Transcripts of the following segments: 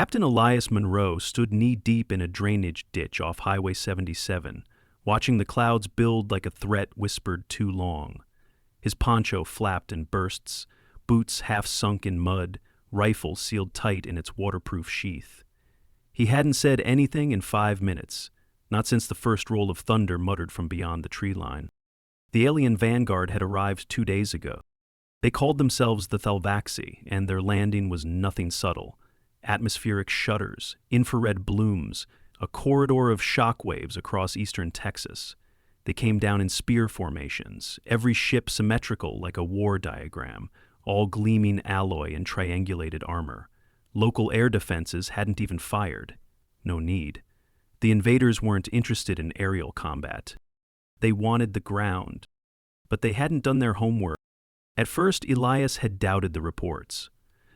Captain Elias Monroe stood knee-deep in a drainage ditch off Highway 77, watching the clouds build like a threat whispered too long. His poncho flapped in bursts, boots half sunk in mud, rifle sealed tight in its waterproof sheath. He hadn't said anything in 5 minutes, not since the first roll of thunder muttered from beyond the tree line. The alien vanguard had arrived 2 days ago. They called themselves the Thalvaxi, and their landing was nothing subtle. Atmospheric shudders, infrared blooms, a corridor of shock waves across eastern Texas. They came down in spear formations, every ship symmetrical like a war diagram, all gleaming alloy and triangulated armor. Local air defenses hadn't even fired. No need. The invaders weren't interested in aerial combat. They wanted the ground. But they hadn't done their homework. At first, Elias had doubted the reports.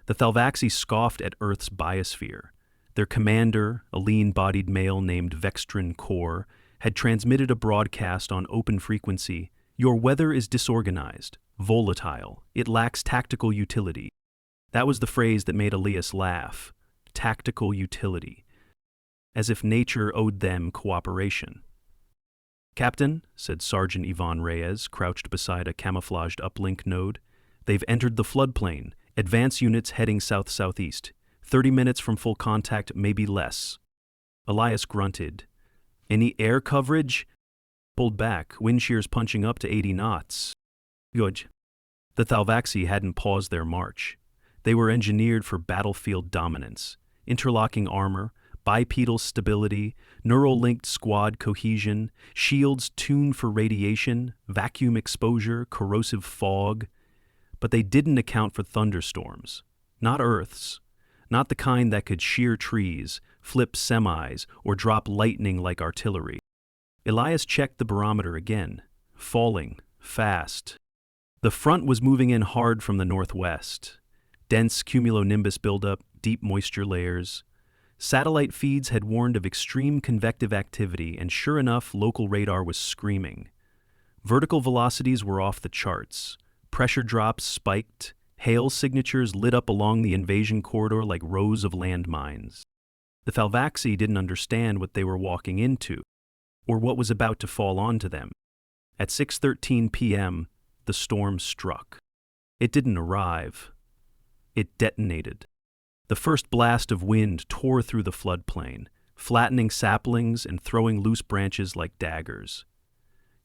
The Thalvaxi scoffed at Earth's biosphere. Their commander, a lean-bodied male named Vextran Kor, had transmitted a broadcast on open frequency. Your weather is disorganized, volatile, it lacks tactical utility. That was the phrase that made Elias laugh. Tactical utility. As if nature owed them cooperation. "Captain," said Sergeant Ivan Reyes, crouched beside a camouflaged uplink node, "they've entered the floodplain. Advance units heading south-southeast. 30 minutes from full contact, maybe less." Elias grunted. "Any air coverage?" "Pulled back, wind shears punching up to 80 knots. "Good." The Thalvaxi hadn't paused their march. They were engineered for battlefield dominance. Interlocking armor, bipedal stability, neural-linked squad cohesion, shields tuned for radiation, vacuum exposure, corrosive fog. But they didn't account for thunderstorms. Not Earth's. Not the kind that could shear trees, flip semis, or drop lightning like artillery. Elias checked the barometer again. Falling. Fast. The front was moving in hard from the northwest. Dense cumulonimbus buildup, deep moisture layers. Satellite feeds had warned of extreme convective activity, and sure enough, local radar was screaming. Vertical velocities were off the charts. Pressure drops spiked. Hail signatures lit up along the invasion corridor like rows of landmines. The Thalvaxi didn't understand what they were walking into, or what was about to fall onto them. At 6:13 p.m., the storm struck. It didn't arrive. It detonated. The first blast of wind tore through the floodplain, flattening saplings and throwing loose branches like daggers.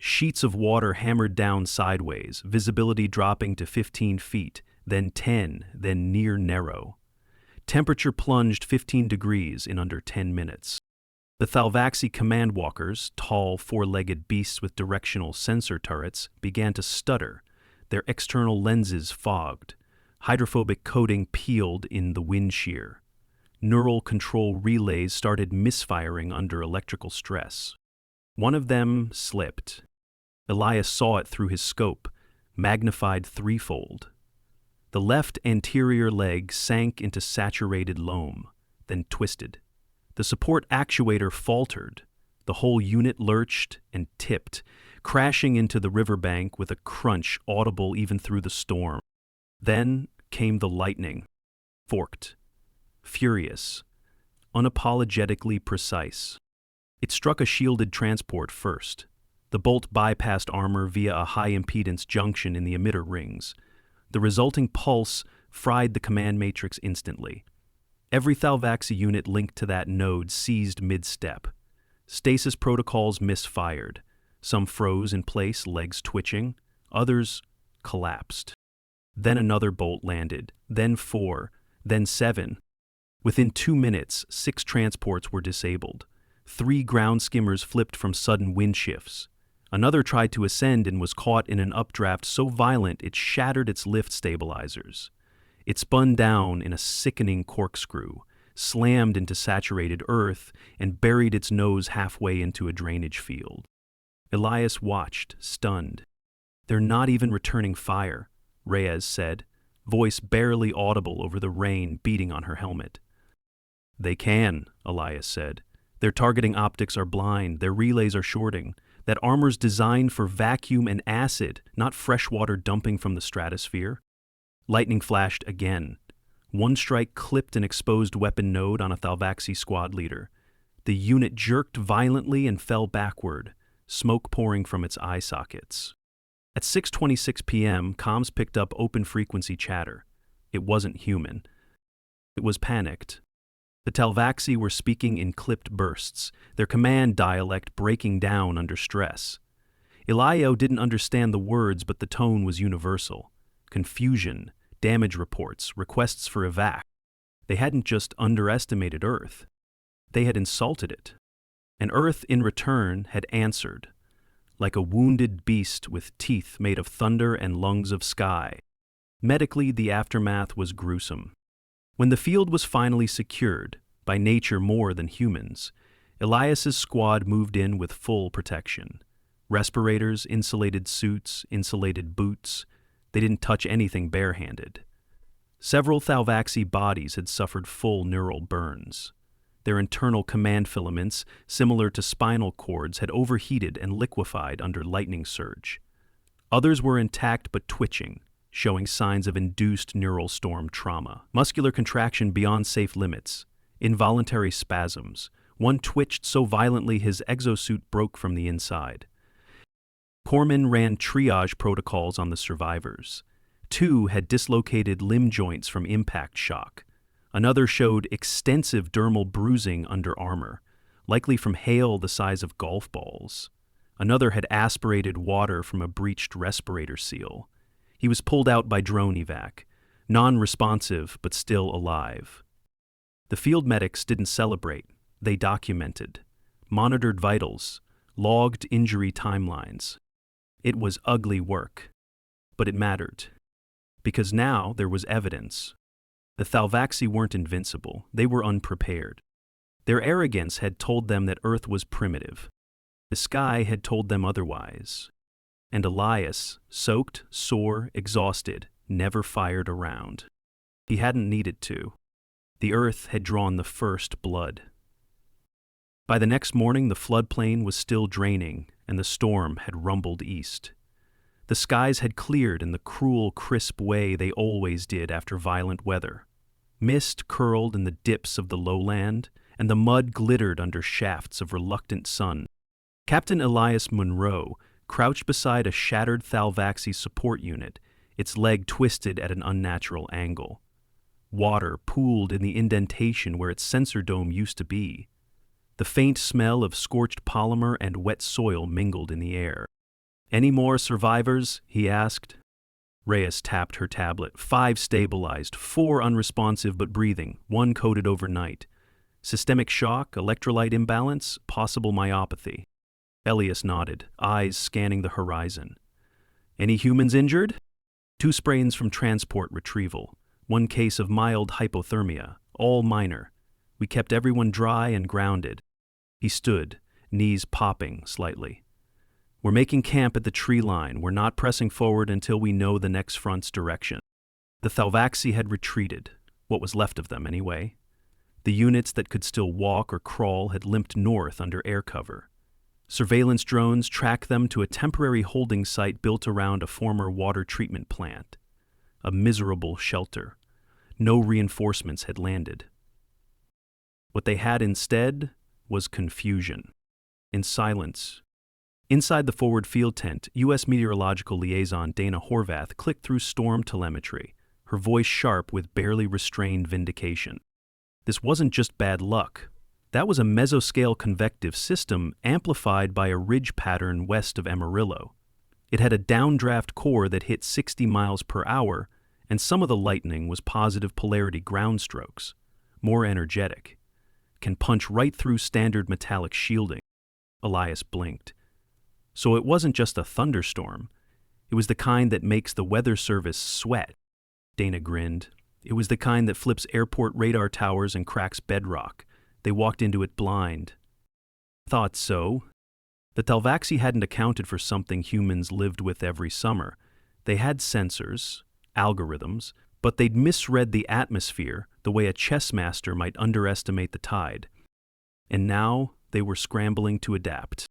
Sheets of water hammered down sideways, visibility dropping to 15 feet, then 10, then near narrow. Temperature plunged 15 degrees in under 10 minutes. The Thalvaxi command walkers, tall, four-legged beasts with directional sensor turrets, began to stutter, their external lenses fogged. Hydrophobic coating peeled in the wind shear. Neural control relays started misfiring under electrical stress. One of them slipped. Elias saw it through his scope, magnified threefold. The left anterior leg sank into saturated loam, then twisted. The support actuator faltered. The whole unit lurched and tipped, crashing into the riverbank with a crunch audible even through the storm. Then came the lightning, forked, furious, unapologetically precise. It struck a shielded transport first. The bolt bypassed armor via a high-impedance junction in the emitter rings. The resulting pulse fried the command matrix instantly. Every Thalvaxi unit linked to that node seized mid-step. Stasis protocols misfired. Some froze in place, legs twitching. Others collapsed. Then another bolt landed, then 4, then 7. Within 2 minutes, 6 transports were disabled. 3 ground skimmers flipped from sudden wind shifts. Another tried to ascend and was caught in an updraft so violent it shattered its lift stabilizers. It spun down in a sickening corkscrew, slammed into saturated earth, and buried its nose halfway into a drainage field. Elias watched, stunned. "They're not even returning fire," Reyes said, voice barely audible over the rain beating on her helmet. "They can," Elias said. "Their targeting optics are blind, their relays are shorting. That armor's designed for vacuum and acid, not freshwater dumping from the stratosphere." Lightning flashed again. One strike clipped an exposed weapon node on a Thalvaxi squad leader. The unit jerked violently and fell backward, smoke pouring from its eye sockets. At 6:26 p.m., comms picked up open-frequency chatter. It wasn't human. It was panicked. The Thalvaxi were speaking in clipped bursts, their command dialect breaking down under stress. Elio didn't understand the words, but the tone was universal. Confusion, damage reports, requests for evac. They hadn't just underestimated Earth. They had insulted it. And Earth, in return, had answered, like a wounded beast with teeth made of thunder and lungs of sky. Medically, the aftermath was gruesome. When the field was finally secured, by nature more than humans, Elias's squad moved in with full protection. Respirators, insulated suits, insulated boots. They didn't touch anything barehanded. Several Thalvaxi bodies had suffered full neural burns. Their internal command filaments, similar to spinal cords, had overheated and liquefied under lightning surge. Others were intact but twitching, showing signs of induced neural storm trauma. Muscular contraction beyond safe limits, involuntary spasms. One twitched so violently his exosuit broke from the inside. Corpsmen ran triage protocols on the survivors. 2 had dislocated limb joints from impact shock. Another showed extensive dermal bruising under armor, likely from hail the size of golf balls. Another had aspirated water from a breached respirator seal. He was pulled out by drone evac, non-responsive but still alive. The field medics didn't celebrate, they documented, monitored vitals, logged injury timelines. It was ugly work, but it mattered, because now there was evidence. The Thalvaxi weren't invincible, they were unprepared. Their arrogance had told them that Earth was primitive. The sky had told them otherwise. And Elias, soaked, sore, exhausted, never fired a round. He hadn't needed to. The Earth had drawn the first blood. By the next morning, the floodplain was still draining, and the storm had rumbled east. The skies had cleared in the cruel, crisp way they always did after violent weather. Mist curled in the dips of the lowland, and the mud glittered under shafts of reluctant sun. Captain Elias Munro crouched beside a shattered Thalvaxi support unit, its leg twisted at an unnatural angle. Water pooled in the indentation where its sensor dome used to be. The faint smell of scorched polymer and wet soil mingled in the air. "Any more survivors?" he asked. Reyes tapped her tablet. 5 stabilized, 4 unresponsive but breathing, 1 coded overnight. Systemic shock, electrolyte imbalance, possible myopathy. Elias nodded, eyes scanning the horizon. "Any humans injured?" 2 sprains from transport retrieval. 1 case of mild hypothermia, all minor. We kept everyone dry and grounded. He stood, knees popping slightly. "We're making camp at the tree line. We're not pressing forward until we know the next front's direction." The Thalvaxi had retreated, what was left of them anyway. The units that could still walk or crawl had limped north under air cover. Surveillance drones tracked them to a temporary holding site built around a former water treatment plant. A miserable shelter. No reinforcements had landed. What they had instead was confusion. In silence. Inside the forward field tent, U.S. Meteorological Liaison Dana Horvath clicked through storm telemetry, her voice sharp with barely restrained vindication. This wasn't just bad luck. That was a mesoscale convective system amplified by a ridge pattern west of Amarillo. It had a downdraft core that hit 60 miles per hour, and some of the lightning was positive polarity ground strokes, more energetic. Can punch right through standard metallic shielding. Elias blinked. So it wasn't just a thunderstorm. It was the kind that makes the weather service sweat. Dana grinned. It was the kind that flips airport radar towers and cracks bedrock. They walked into it blind. Thought so. The Thalvaxi hadn't accounted for something humans lived with every summer. They had sensors, algorithms, but they'd misread the atmosphere the way a chess master might underestimate the tide. And now they were scrambling to adapt.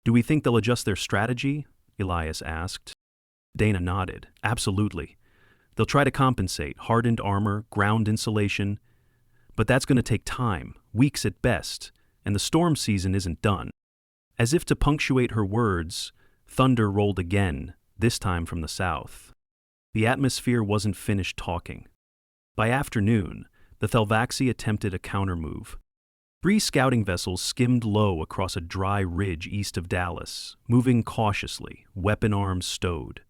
"Do we think they'll adjust their strategy?" Elias asked. Dana nodded. "Absolutely. They'll try to compensate, hardened armor, ground insulation, but that's going to take time, weeks at best, and the storm season isn't done. As if to punctuate her words, thunder rolled again, this time from the south. The atmosphere wasn't finished talking. By afternoon, the Thelvaxi attempted a countermove. 3 scouting vessels skimmed low across a dry ridge east of Dallas, moving cautiously, weapon arms stowed.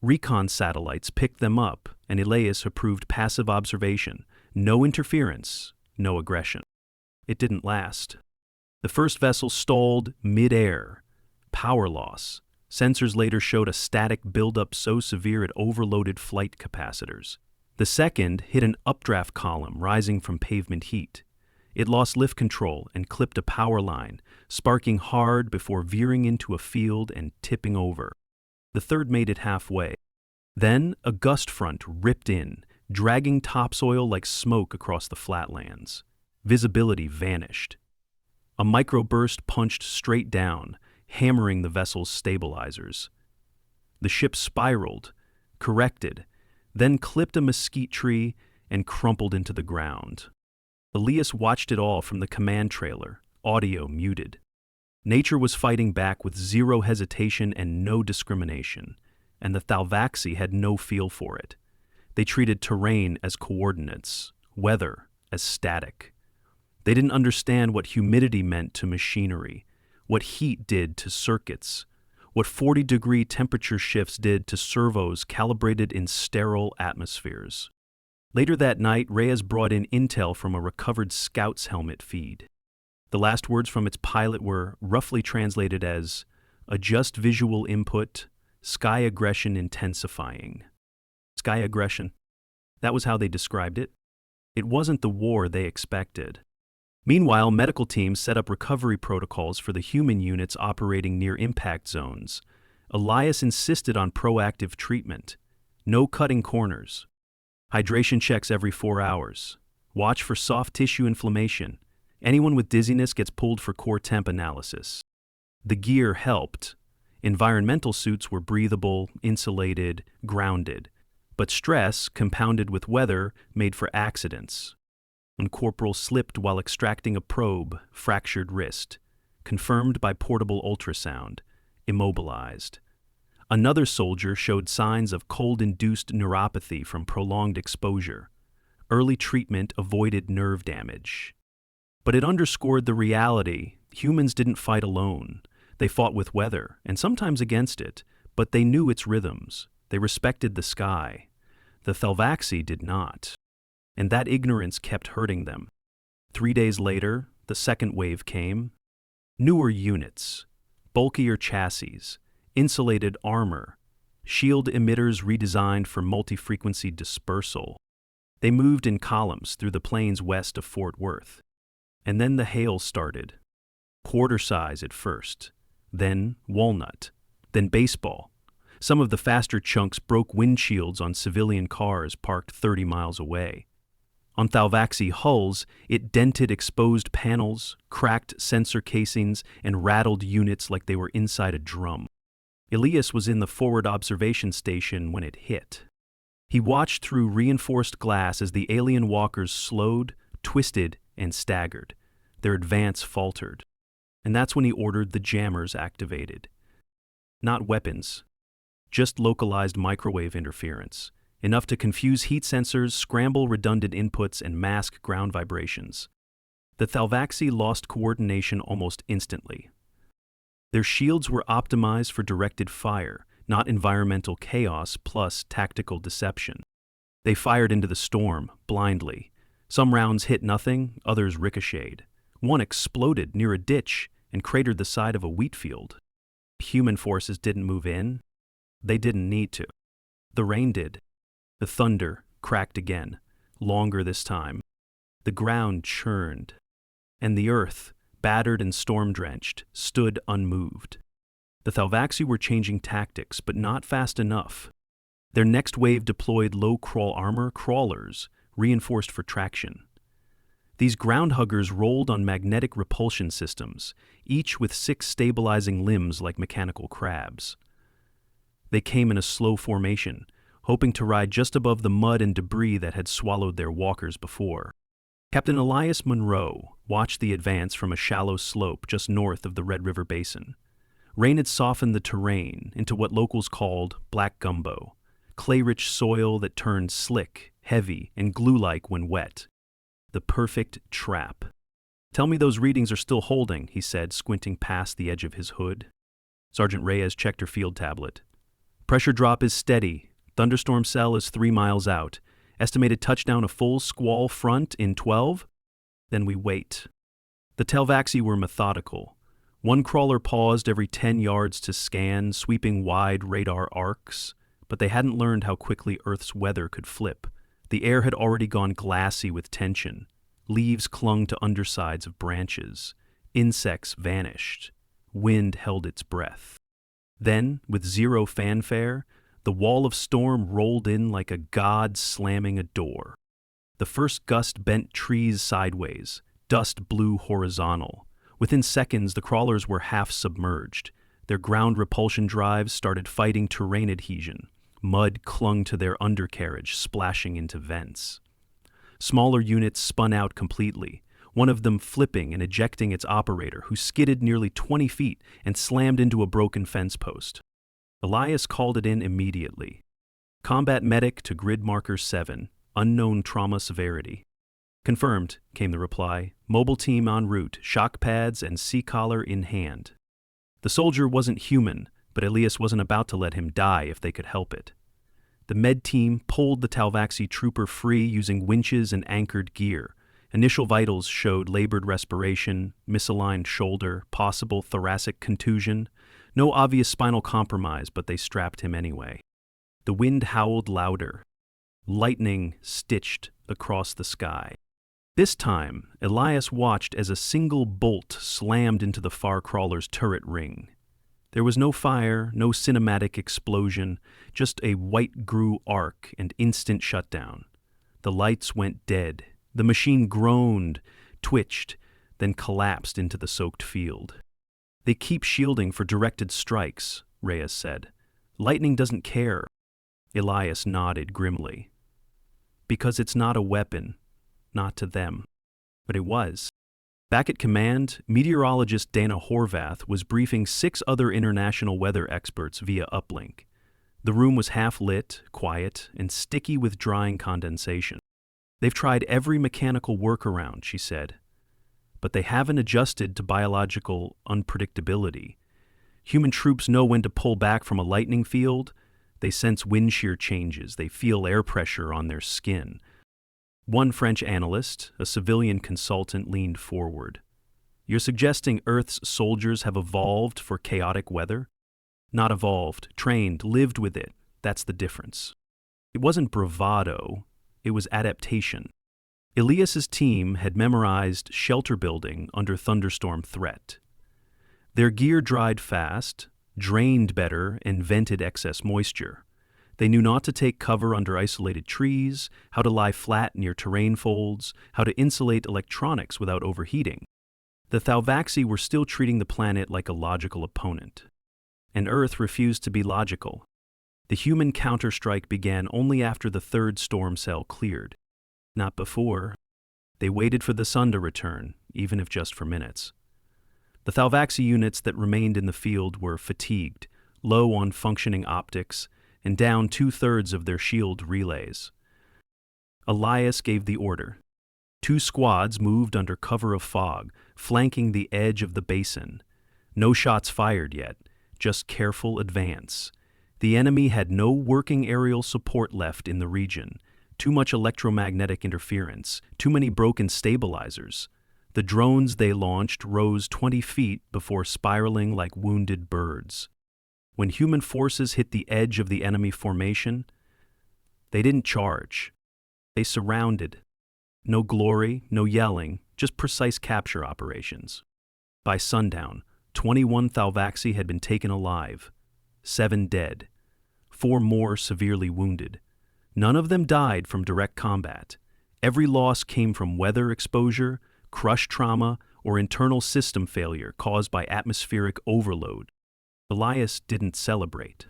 Recon satellites picked them up, and Elias approved passive observation. No interference, no aggression. It didn't last. The first vessel stalled mid-air. Power loss. Sensors later showed a static buildup so severe it overloaded flight capacitors. The second hit an updraft column rising from pavement heat. It lost lift control and clipped a power line, sparking hard before veering into a field and tipping over. The third made it halfway. Then a gust front ripped in, dragging topsoil like smoke across the flatlands. Visibility vanished. A microburst punched straight down, hammering the vessel's stabilizers. The ship spiraled, corrected, then clipped a mesquite tree and crumpled into the ground. Elias watched it all from the command trailer, audio muted. Nature was fighting back with zero hesitation and no discrimination, and the Thelvaxi had no feel for it. They treated terrain as coordinates, weather as static. They didn't understand what humidity meant to machinery, what heat did to circuits, what 40-degree temperature shifts did to servos calibrated in sterile atmospheres. Later that night, Reyes brought in intel from a recovered Scout's helmet feed. The last words from its pilot were roughly translated as, "Adjust visual input, sky aggression intensifying." Sky aggression. That was how they described it. It wasn't the war they expected. Meanwhile, medical teams set up recovery protocols for the human units operating near impact zones. Elias insisted on proactive treatment. No cutting corners. Hydration checks every 4 hours. Watch for soft tissue inflammation. Anyone with dizziness gets pulled for core temp analysis. The gear helped. Environmental suits were breathable, insulated, grounded. But stress, compounded with weather, made for accidents. One corporal slipped while extracting a probe, fractured wrist. Confirmed by portable ultrasound. Immobilized. Another soldier showed signs of cold-induced neuropathy from prolonged exposure. Early treatment avoided nerve damage. But it underscored the reality: humans didn't fight alone. They fought with weather, and sometimes against it, but they knew its rhythms. They respected the sky. The Thelvaxi did not. And that ignorance kept hurting them. 3 days later, the second wave came. Newer units, bulkier chassis, insulated armor, shield emitters redesigned for multi-frequency dispersal. They moved in columns through the plains west of Fort Worth. And then the hail started. Quarter size at first, then walnut, then baseball. Some of the faster chunks broke windshields on civilian cars parked 30 miles away. On Thelvaxi hulls, it dented exposed panels, cracked sensor casings, and rattled units like they were inside a drum. Elias was in the forward observation station when it hit. He watched through reinforced glass as the alien walkers slowed, twisted, and staggered. Their advance faltered. And that's when he ordered the jammers activated. Not weapons, just localized microwave interference, enough to confuse heat sensors, scramble redundant inputs, and mask ground vibrations. The Thelvaxi lost coordination almost instantly. Their shields were optimized for directed fire, not environmental chaos plus tactical deception. They fired into the storm, blindly. Some rounds hit nothing, others ricocheted. One exploded near a ditch and cratered the side of a wheat field. Human forces didn't move in. They didn't need to. The rain did. The thunder cracked again, longer this time. The ground churned. And the earth, battered and storm-drenched, stood unmoved. The Thelvaxi were changing tactics, but not fast enough. Their next wave deployed low-crawl armor crawlers, reinforced for traction. These ground huggers rolled on magnetic repulsion systems, each with 6 stabilizing limbs like mechanical crabs. They came in a slow formation, hoping to ride just above the mud and debris that had swallowed their walkers before. Captain Elias Monroe watched the advance from a shallow slope just north of the Red River Basin. Rain had softened the terrain into what locals called black gumbo, clay-rich soil that turned slick, heavy, and glue-like when wet. The perfect trap. "Tell me those readings are still holding," he said, squinting past the edge of his hood. Sergeant Reyes checked her field tablet. "Pressure drop is steady. Thunderstorm cell is 3 miles out. Estimated touchdown a full squall front in 12? Then we wait." The Talvaxi were methodical. One crawler paused every 10 yards to scan, sweeping wide radar arcs, but they hadn't learned how quickly Earth's weather could flip. The air had already gone glassy with tension. Leaves clung to undersides of branches. Insects vanished. Wind held its breath. Then, with zero fanfare, the wall of storm rolled in like a god slamming a door. The first gust bent trees sideways. Dust blew horizontal. Within seconds, the crawlers were half submerged. Their ground repulsion drives started fighting terrain adhesion. Mud clung to their undercarriage, splashing into vents. Smaller units spun out completely, one of them flipping and ejecting its operator, who skidded nearly 20 feet and slammed into a broken fence post. Elias called it in immediately. "Combat medic to grid marker 7, unknown trauma severity." "Confirmed," came the reply. "Mobile team en route, shock pads and C-collar in hand." The soldier wasn't human, but Elias wasn't about to let him die if they could help it. The med team pulled the Talvaxi trooper free using winches and anchored gear. Initial vitals showed labored respiration, misaligned shoulder, possible thoracic contusion. No obvious spinal compromise, but they strapped him anyway. The wind howled louder. Lightning stitched across the sky. This time, Elias watched as a single bolt slammed into the far crawler's turret ring. There was no fire, no cinematic explosion, just a white-grue arc and instant shutdown. The lights went dead. The machine groaned, twitched, then collapsed into the soaked field. "They keep shielding for directed strikes," Reyes said. "Lightning doesn't care." Elias nodded grimly. "Because it's not a weapon, not to them." But it was. Back at command, meteorologist Dana Horvath was briefing 6 other international weather experts via uplink. The room was half-lit, quiet, and sticky with drying condensation. "They've tried every mechanical workaround," she said, "but they haven't adjusted to biological unpredictability. Human troops know when to pull back from a lightning field. They sense wind shear changes. They feel air pressure on their skin." One French analyst, a civilian consultant, leaned forward. "You're suggesting Earth's soldiers have evolved for chaotic weather?" "Not evolved, trained, lived with it. That's the difference." It wasn't bravado, it was adaptation. Elias's team had memorized shelter building under thunderstorm threat. Their gear dried fast, drained better, and vented excess moisture. They knew not to take cover under isolated trees, how to lie flat near terrain folds, how to insulate electronics without overheating. The Talvaxi were still treating the planet like a logical opponent. And Earth refused to be logical. The human counterstrike began only after the 3rd storm cell cleared. Not before. They waited for the sun to return, even if just for minutes. The Talvaxi units that remained in the field were fatigued, low on functioning optics, and down 2/3 of their shield relays. Elias gave the order. 2 squads moved under cover of fog, flanking the edge of the basin. No shots fired yet, just careful advance. The enemy had no working aerial support left in the region. Too much electromagnetic interference, too many broken stabilizers. The drones they launched rose 20 feet before spiraling like wounded birds. When human forces hit the edge of the enemy formation, they didn't charge. They surrounded. No glory, no yelling, just precise capture operations. By sundown, 21 Talvaxi had been taken alive, 7 dead, 4 more severely wounded. None of them died from direct combat. Every loss came from weather exposure, crush trauma, or internal system failure caused by atmospheric overload. Elias didn't celebrate.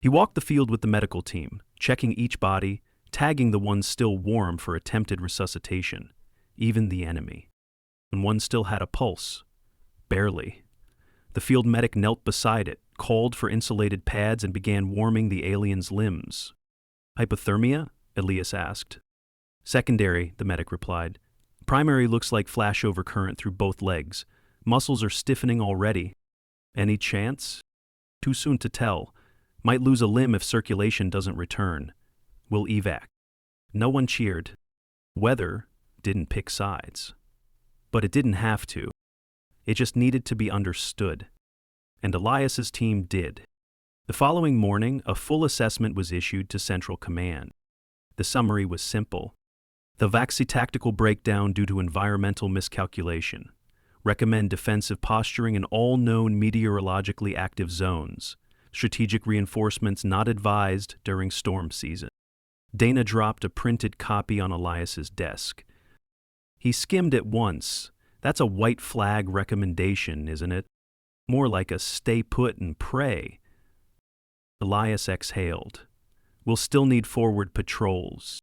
He walked the field with the medical team, checking each body, tagging the ones still warm for attempted resuscitation, even the enemy. And one still had a pulse. Barely. The field medic knelt beside it, called for insulated pads, and began warming the alien's limbs. Hypothermia? Elias asked. Secondary, the medic replied. Primary looks like flashover current through both legs. Muscles are stiffening already. Any chance? Too soon to tell. Might lose a limb if circulation doesn't return. We'll evac. No one cheered. Weather didn't pick sides. But it didn't have to. It just needed to be understood. And Elias's team did. The following morning, a full assessment was issued to Central Command. The summary was simple. Thalvaxi tactical breakdown due to environmental miscalculation. Recommend defensive posturing in all known meteorologically active zones. Strategic reinforcements not advised during storm season. Dana dropped a printed copy on Elias's desk. He skimmed it once. That's a white flag recommendation, isn't it? More like a stay put and pray. Elias exhaled. We'll still need forward patrols.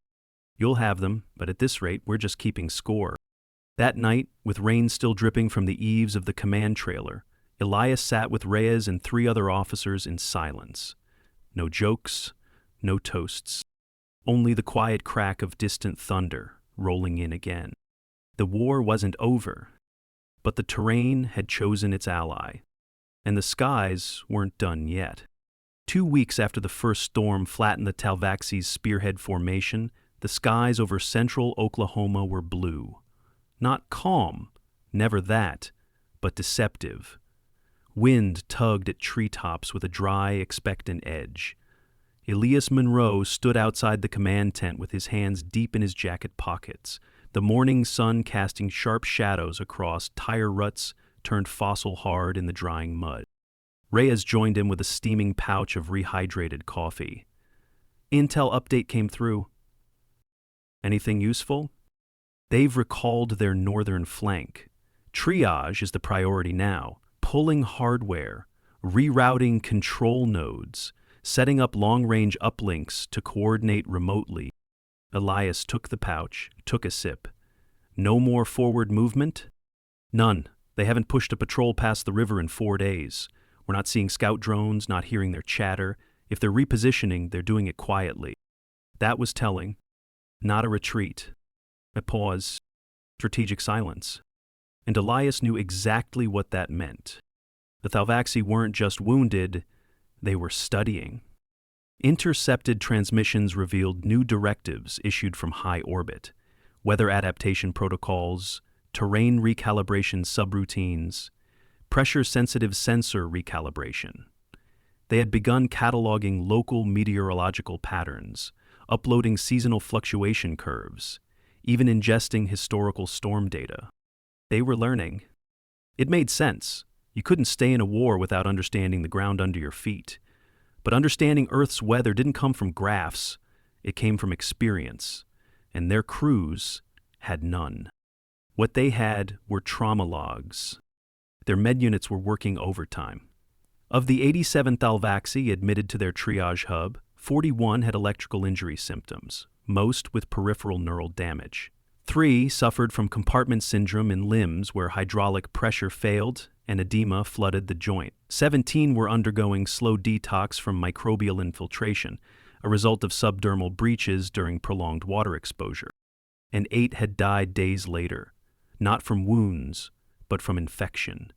You'll have them, but at this rate, we're just keeping score. That night, with rain still dripping from the eaves of the command trailer, Elias sat with Reyes and 3 other officers in silence. No jokes, no toasts. Only the quiet crack of distant thunder rolling in again. The war wasn't over, but the terrain had chosen its ally, and the skies weren't done yet. 2 weeks after the first storm flattened the Thalvaxi's spearhead formation, the skies over central Oklahoma were blue. Not calm, never that, but deceptive. Wind tugged at treetops with a dry, expectant edge. Elias Monroe stood outside the command tent with his hands deep in his jacket pockets, the morning sun casting sharp shadows across tire ruts turned fossil hard in the drying mud. Reyes joined him with a steaming pouch of rehydrated coffee. Intel update came through. Anything useful? They've recalled their northern flank. Triage is the priority now, pulling hardware, rerouting control nodes, setting up long-range uplinks to coordinate remotely. Elias took the pouch, took a sip. No more forward movement? None. They haven't pushed a patrol past the river in 4 days. We're not seeing scout drones, not hearing their chatter. If they're repositioning, they're doing it quietly. That was telling. Not a retreat. A pause. Strategic silence. And Elias knew exactly what that meant. The Thalvaxi weren't just wounded, they were studying. Intercepted transmissions revealed new directives issued from high orbit, weather adaptation protocols, terrain recalibration subroutines, pressure-sensitive sensor recalibration. They had begun cataloging local meteorological patterns, uploading seasonal fluctuation curves, even ingesting historical storm data. They were learning. It made sense. You couldn't stay in a war without understanding the ground under your feet. But understanding Earth's weather didn't come from graphs. It came from experience. And their crews had none. What they had were trauma logs. Their med units were working overtime. Of the 87 Thalvaxi admitted to their triage hub, 41 had electrical injury symptoms, most with peripheral neural damage. 3 suffered from compartment syndrome in limbs where hydraulic pressure failed and edema flooded the joint. 17 were undergoing slow detox from microbial infiltration, a result of subdermal breaches during prolonged water exposure. And 8 had died days later, not from wounds, but from infection.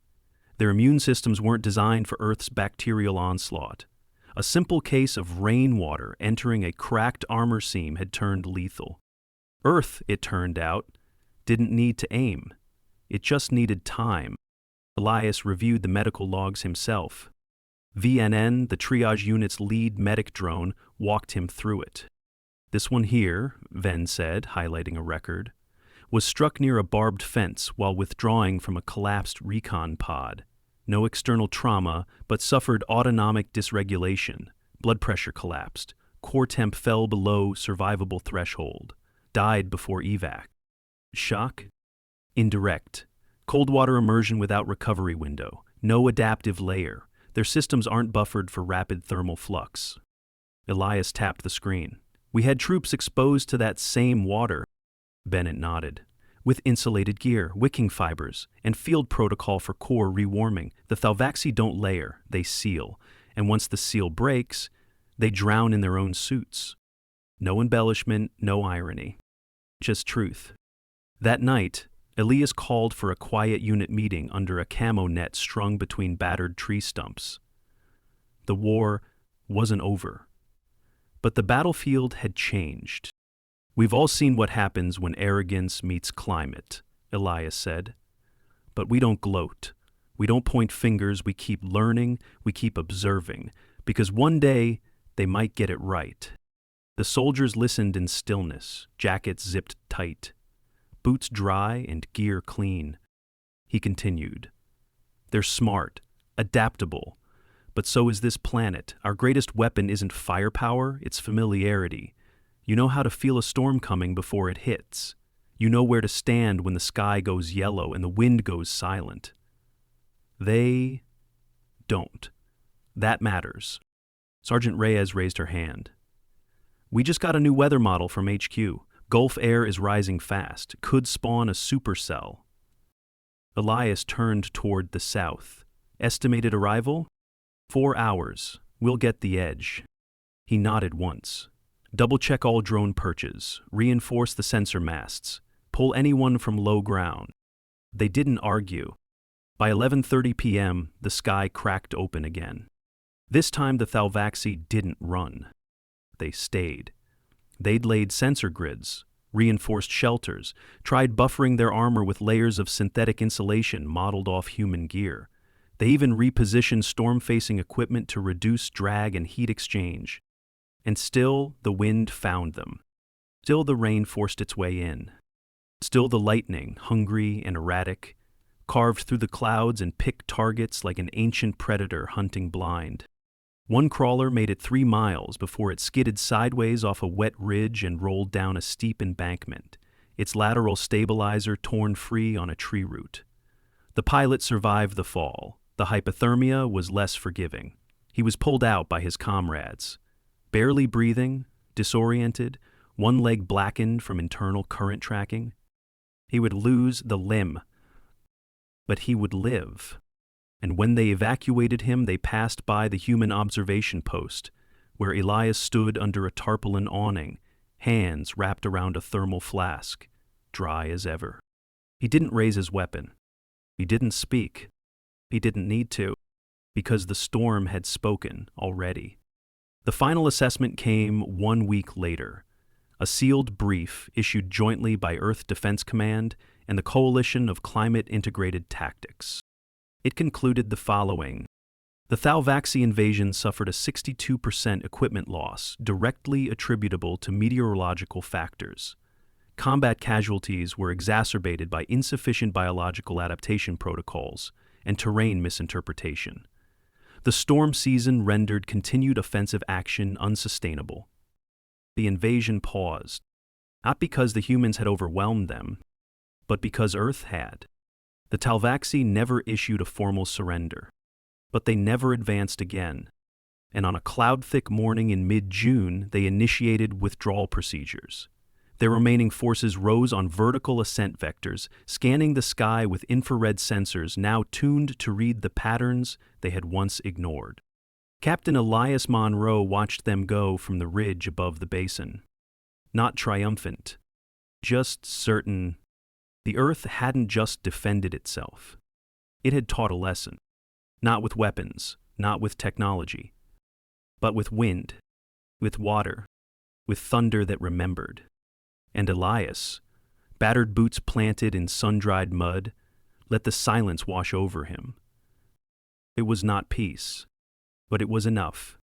Their immune systems weren't designed for Earth's bacterial onslaught. A simple case of rainwater entering a cracked armor seam had turned lethal. Earth, it turned out, didn't need to aim. It just needed time. Elias reviewed the medical logs himself. VNN, the triage unit's lead medic drone, walked him through it. This one here, Ven said, highlighting a record, was struck near a barbed fence while withdrawing from a collapsed recon pod. No external trauma, but suffered autonomic dysregulation. Blood pressure collapsed. Core temp fell below survivable threshold. Died before evac. Shock? Indirect. Cold water immersion without recovery window. No adaptive layer. Their systems aren't buffered for rapid thermal flux. Elias tapped the screen. We had troops exposed to that same water. Bennett nodded. With insulated gear, wicking fibers, and field protocol for core rewarming, the Thalvaxi don't layer, they seal. And once the seal breaks, they drown in their own suits. No embellishment, no irony. Just truth. That night, Elias called for a quiet unit meeting under a camo net strung between battered tree stumps. The war wasn't over. But the battlefield had changed. We've all seen what happens when arrogance meets climate, Elias said. But we don't gloat. We don't point fingers. We keep learning. We keep observing. Because one day, they might get it right. The soldiers listened in stillness, jackets zipped tight, boots dry and gear clean. He continued. They're smart, adaptable. But so is this planet. Our greatest weapon isn't firepower, it's familiarity. You know how to feel a storm coming before it hits. You know where to stand when the sky goes yellow and the wind goes silent. They don't. That matters. Sergeant Reyes raised her hand. We just got a new weather model from HQ. Gulf air is rising fast. Could spawn a supercell. Elias turned toward the south. Estimated arrival? 4 hours. We'll get the edge. He nodded once. Double-check all drone perches. Reinforce the sensor masts. Pull anyone from low ground. They didn't argue. By 11:30 p.m., the sky cracked open again. This time the Thalvaxi didn't run. They stayed. They'd laid sensor grids, reinforced shelters, tried buffering their armor with layers of synthetic insulation modeled off human gear. They even repositioned storm-facing equipment to reduce drag and heat exchange. And still, the wind found them. Still, the rain forced its way in. Still, the lightning, hungry and erratic, carved through the clouds and picked targets like an ancient predator hunting blind. One crawler made it 3 miles before it skidded sideways off a wet ridge and rolled down a steep embankment, its lateral stabilizer torn free on a tree root. The pilot survived the fall. The hypothermia was less forgiving. He was pulled out by his comrades. Barely breathing, disoriented, one leg blackened from internal current tracking. He would lose the limb, but he would live. And when they evacuated him, they passed by the human observation post, where Elias stood under a tarpaulin awning, hands wrapped around a thermal flask, dry as ever. He didn't raise his weapon. He didn't speak. He didn't need to, because the storm had spoken already. The final assessment came 1 week later, a sealed brief issued jointly by Earth Defense Command and the Coalition of Climate-Integrated Tactics. It concluded the following. The Thalvaxi invasion suffered a 62% equipment loss, directly attributable to meteorological factors. Combat casualties were exacerbated by insufficient biological adaptation protocols and terrain misinterpretation. The storm season rendered continued offensive action unsustainable. The invasion paused, not because the humans had overwhelmed them, but because Earth had. The Thalvaxi never issued a formal surrender, but they never advanced again, and on a cloud-thick morning in mid-June, they initiated withdrawal procedures. Their remaining forces rose on vertical ascent vectors, scanning the sky with infrared sensors now tuned to read the patterns they had once ignored. Captain Elias Monroe watched them go from the ridge above the basin. Not triumphant, just certain. The Earth hadn't just defended itself. It had taught a lesson. Not with weapons, not with technology, but with wind, with water, with thunder that remembered. And Elias, battered boots planted in sun-dried mud, let the silence wash over him. It was not peace, but it was enough.